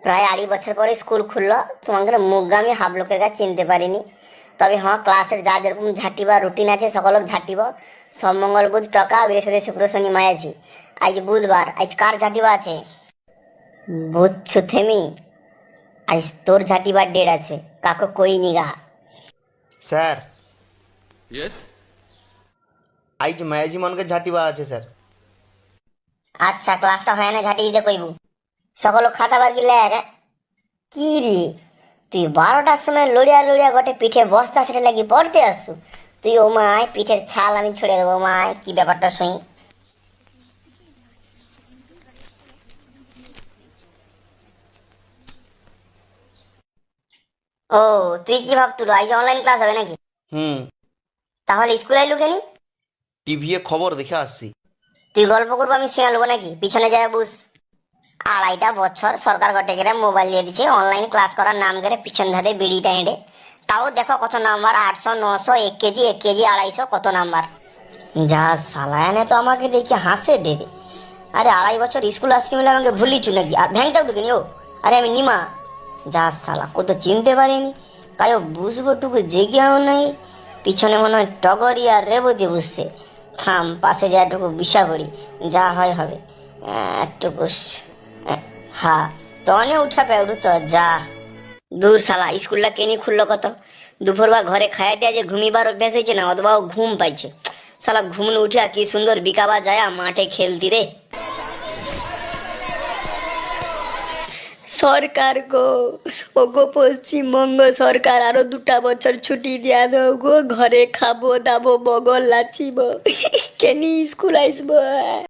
প্রায় 2.5 বছর পরে স্কুল খুললো, তোমাদের মুখগা আমি হাফ লোকের কাছে চিনতে পারিনি। তবে হ্যাঁ, ক্লাসের যা যেরকম ঝাঁটিবা রুটিন আছে সকল ঝাঁটিব। সোম মঙ্গল বুধ টকা, বৃহস্পতি শুক্র শনি মায়াছি। আজ বুধবার, আজ কার ঝাঁটিবা আছে? বুঝছো থেমি, আজ তোর ঝাঁটিবার ডেট আছে, কাকু কই নিগা। Sir, Yes? আইজ মায়াজি মনকে ঝাঁটিবা আছে স্যার। আচ্ছা, ক্লাসটা হয় না ঝাঁটি দিতে কইবু। সকল খাতা বার কি লেখ। কি রে, তুই 12টার সময় লড়িয়া লড়িয়া গটে পিঠে বস্তা ছেড়ে লাগি পড়তে আসছু? তুই ও মায় পিঠের ছাল আমি ছড়িয়ে দেবো মায়, কি ব্যাপারটা শুনি। ও, তুই কি ভাবতুল আজ অনলাইন ক্লাস হবে নাকি? হুম, তাহলে স্কুলে আইলু কেনি? টিভিতে খবর দেখে আসছি। তুই গল্প করবো আমি শুনে নেবো নাকি? পিছনে যায় বুঝ। 2.5 বছর সরকার গটে করে মোবাইল দিয়ে দিচ্ছে, অনলাইন ক্লাস করার নাম করে পিছন ধারে বিড়িটা হেঁটে। তাও দেখো কত নাম্বার, 800 900 1 কেজি 1 কেজি 250 কত নাম্বার। যা সালায়ানে তো আমাকে দেখি হাসে ডেরে। আরে 2.5 বছর স্কুল আসছি বলে আমাকে ভুলিছু নাকি? আর ভ্যাংটাও ঢুকিনি ও। আরে আমি নিমা। যা সালা, কত চিনতে পারিনি। কায়ো বুঝবো টুকু জেগেও নাই। পিছনে মনে হয় টগরি আর রেবতী বুঝছে। থাম, পাশে যা টুকু বিষা করি, যা হয় হবে। একটুকু হ্যাঁ, তনে উঠা পেউড়ু তো যা। দূর শালা, স্কুলটা কেনি খুললো কত? দুপুরবা ঘরে খাইয়া দিয়া যে ঘুমিবার অভ্যাস হয়েছে না, অথবা ঘুম পাইছে। শালা ঘুম উঠিয়া কি সুন্দর বিকাবা যায় মাঠে খেলতি রে। সরকার গো, ও গো পশ্চিমবঙ্গ সরকার, আরো 2টা বছর ছুটি দিয়া দাও গো, ঘরে খাবো দাবো বগল লাচিব, কেনি স্কুল আসবো।